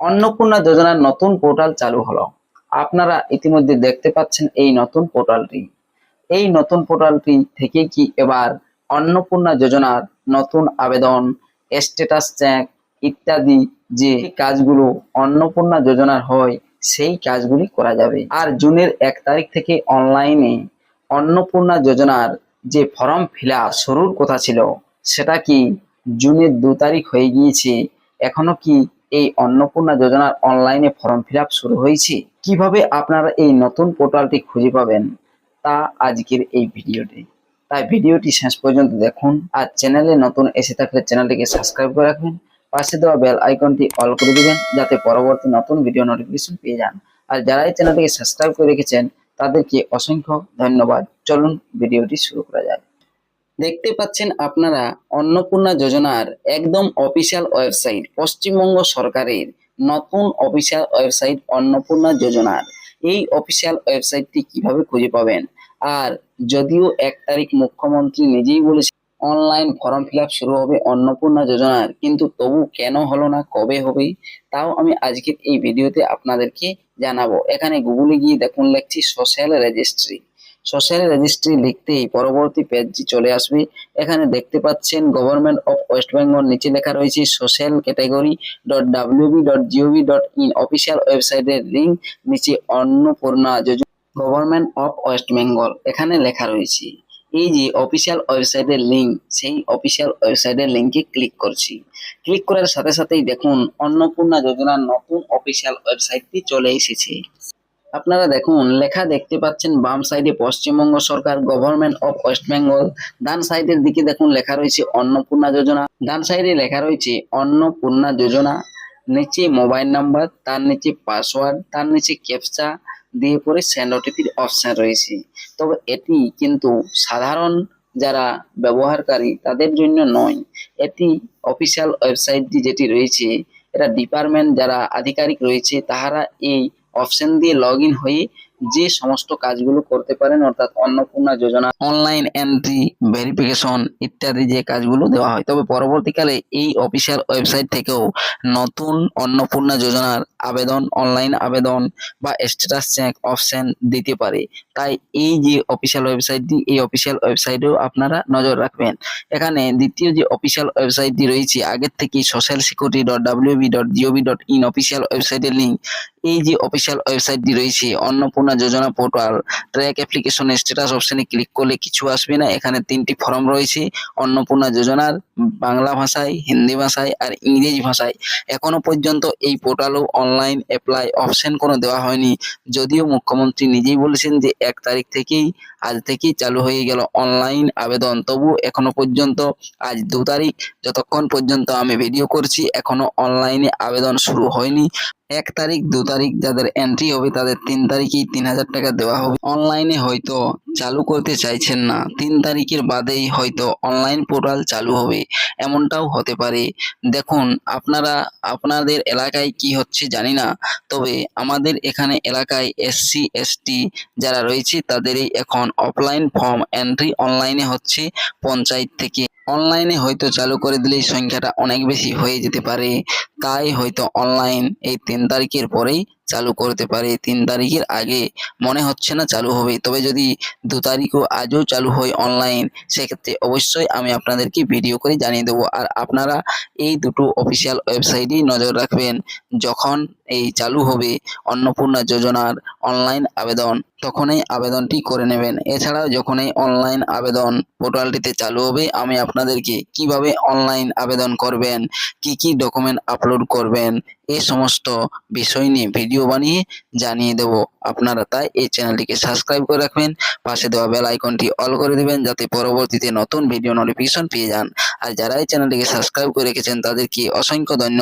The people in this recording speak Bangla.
অন্নপূর্ণা যোজনার নতুন পোর্টাল চালু হলো। আপনারা ইতিমধ্যে দেখতে পাচ্ছেন এই নতুন পোর্টালটি। এই নতুন পোর্টালটি থেকে কি এবার অন্নপূর্ণা যোজনার নতুন আবেদন, স্ট্যাটাস চেক ইত্যাদি যে কাজগুলো অন্নপূর্ণা যোজনার হয় সেই কাজগুলি করা যাবে। আর জুনের 1 তারিখ থেকে অনলাইনে অন্নপূর্ণা যোজনার যে ফর্ম ফিল আপ শুরুর কথা ছিল সেটা কি জুনের 2 তারিখ হয়ে গিয়েছে। এখনো কি এই অন্নপূর্ণা যোজনার অনলাইনে ফর্ম ফিল আপ শুরু হয়েছে? কিভাবে আপনারা এই নতুন পোর্টালটি খুঁজে পাবেন তা আজকের এই ভিডিওতে। তাই ভিডিওটি শেষ পর্যন্ত দেখুন। আর চ্যানেলে নতুন এসে থাকলে চ্যানেলটিকে সাবস্ক্রাইব করে রাখবেন, পাশে দেওয়া বেল আইকনটি অল করে দিবেন যাতে পরবর্তী নতুন ভিডিও নোটিফিকেশন পেয়ে যান। আর যারা এই চ্যানেলটিকে সাবস্ক্রাইব করে রেখেছেন তাদেরকে অসংখ্য ধন্যবাদ। চলুন ভিডিওটি শুরু করা যায়। দেখতে পাচ্ছেন আপনারা অন্নপূর্ণা যোজনার একদম অফিসিয়াল ওয়েবসাইট, পশ্চিমবঙ্গ সরকারের নতুন অফিসিয়াল ওয়েবসাইট অন্নপূর্ণা যোজনার। এই অফিসিয়াল ওয়েবসাইটটি কিভাবে খুঁজে পাবেন? আর যদিও 1 তারিখ মুখ্যমন্ত্রী নিজেই বলেছেন অনলাইন ফর্ম ফিল আপ শুরু হবে অন্নপূর্ণা যোজনার, কিন্তু তবু কেন হলো না, কবে হবে, তাও আমি আজকের এই ভিডিওতে আপনাদেরকে জানাবো। এখানে গুগলে গিয়ে দেখুন লিখছি সোশ্যাল রেজিস্ট্রি। সোশ্যাল রেজিস্ট্রি লিখতেই পরবর্তী পেজটি চলে আসবে। এখানে দেখতে পাচ্ছেন গভর্নমেন্ট অফ ওয়েস্ট বেঙ্গল, নিচে লেখা রয়েছে সোশ্যাল ক্যাটাগরি www.gov.in অফিসিয়াল ওয়েবসাইটের লিঙ্ক, নিচে অন্নপূর্ণা যোজনা গভর্নমেন্ট অফ ওয়েস্ট বেঙ্গল এখানে লেখা রয়েছে। এই যে অফিসিয়াল ওয়েবসাইটের লিঙ্ক, সেই অফিসিয়াল ওয়েবসাইটের লিঙ্কে ক্লিক করছি। ক্লিক করার সাথে সাথেই দেখুন অন্নপূর্ণা যোজনার নতুন অফিসিয়াল ওয়েবসাইটটি চলে এসেছে। আপনারা দেখুন লেখা দেখতে পাচ্ছেন বাম সাইডে পশ্চিমবঙ্গ সরকার গভর্নমেন্ট অফ ওয়েস্ট বেঙ্গল, ডান সাইডের দিকে দেখুন লেখা রয়েছে অন্নপূর্ণা যোজনা, ডান সাইডে লেখা রয়েছে অন্নপূর্ণা যোজনা, নিচে মোবাইল নাম্বার, তার নিচে পাসওয়ার্ড, তার নিচে ক্যাপচা দিয়ে পরে সেন্ড ওটিপির অপশন রয়েছে। তবে এটি কিন্তু সাধারণ যারা ব্যবহারকারী তাদের জন্য নয়। এটি অফিসিয়াল ওয়েবসাইটটি যেটি রয়েছে, এটা ডিপার্টমেন্ট যারা আধিকারিক রয়েছে তাহারা এই অপশন দিয়ে লগ ইন হয়ে যে সমস্ত কাজগুলো করতে পারেন, অর্থাৎ অন্নপূর্ণা যোজনা অনলাইন এন্ট্রি, ভেরিফিকেশন ইত্যাদি যে কাজগুলো দেওয়া হয়। তবে পরবর্তীকালে এই অফিসিয়াল ওয়েবসাইট থেকেও নতুন অন্নপূর্ণা যোজনার আবেদন, অনলাইন আবেদন বা স্ট্যাটাস চেক অপশন দিতে পারে। তাই এই যে অফিসিয়াল ওয়েবসাইটটি, এই অফিসিয়াল ওয়েবসাইটেও আপনারা নজর রাখবেন। এখানে দ্বিতীয় যে অফিসিয়াল ওয়েবসাইটটি রয়েছে আগের থেকে সোশ্যাল সিকিউরিটি www.gov.in অফিসিয়াল ওয়েবসাইটের লিঙ্ক, এই যে অফিসিয়াল ওয়েবসাইটটি রয়েছে অন্নপূর্ণা যোজনা পোর্টাল ট্র্যাক অ্যাপ্লিকেশন স্ট্যাটাস অপশনে ক্লিক করলে কিছু আসবে না। এখানে 3টি ফর্ম রয়েছে অন্নপূর্ণা যোজনার, বাংলা ভাষায়, হিন্দি ভাষায় আর ইংরেজি ভাষায়। এখনো পর্যন্ত এই পোর্টালও অনলাইন অ্যাপ্লাই অপশন কোনো দেওয়া হয়নি, যদিও মুখ্যমন্ত্রী নিজেই বলেছেন যে 1 তারিখ থেকেই, আজ থেকেই চালু হয়ে গেল অনলাইন আবেদন। তবু এখনো পর্যন্ত আজ 2 তারিখ, যতক্ষণ পর্যন্ত আমি ভিডিও করছি এখনো অনলাইনে আবেদন শুরু হয়নি। 1 তারিখ 2 তারিখ যাদের এন্ট্রি হবে তাদের 3 তারিখেই 3000 টাকা দেওয়া হবে। অনলাইনে হয়তো চালু করতে চাইছেন না, 3 তারিখের বাদেই হয়তো অনলাইন পোর্টাল চালু হবে, এমনটাও হতে পারে। দেখুন আপনারা আপনাদের এলাকায় কি হচ্ছে জানি না, তবে আমাদের এখানে এলাকায় SC ST যারা রয়েছে তাদেরই এখন অফলাইন ফর্ম এন্ট্রি অনলাইনে হচ্ছে পঞ্চায়েত থেকে। অনলাইনে হয়তো চালু করে দিলেই সংখ্যাটা অনেক বেশি হয়ে যেতে পারে, তাই হয়তো অনলাইন এই 3 তারিখের পরেই চালু করতে পারে। 3 তারিখের আগে মনে হচ্ছে না চালু হবে। তবে যদি 2 তারিখও আজও চালু হয় অনলাইন, সেক্ষেত্রে অবশ্যই আমি আপনাদেরকে ভিডিও করে জানিয়ে দেবো। আর আপনারা এই দুটো অফিসিয়াল ওয়েবসাইটেই নজর রাখবেন। যখন এই চালু হবে অন্নপূর্ণা যোজনার অনলাইন আবেদন, তখনই আবেদনটি করে নেবেন। এছাড়াও যখনই অনলাইন আবেদন পোর্টালটিতে চালু হবে আমি আপনাদেরকে কিভাবে অনলাইন আবেদন করবেন, কি কি ডকুমেন্ট আপলোড করবেন, এই সমস্ত বিষয় নিয়ে ভিডিও বানিয়ে জানিয়ে দেব। আপনারা তাই এই চ্যানেলটিকে সাবস্ক্রাইব করে রাখবেন, পাশে দেওয়া বেল আইকনটি অল করে দেবেন যাতে পরবর্তীতে নতুন ভিডিও নোটিফিকেশন পেয়ে যান। আর যারা এই চ্যানেলটিকে সাবস্ক্রাইব করে রেখেছেন তাদেরকে অসংখ্য ধন্যবাদ।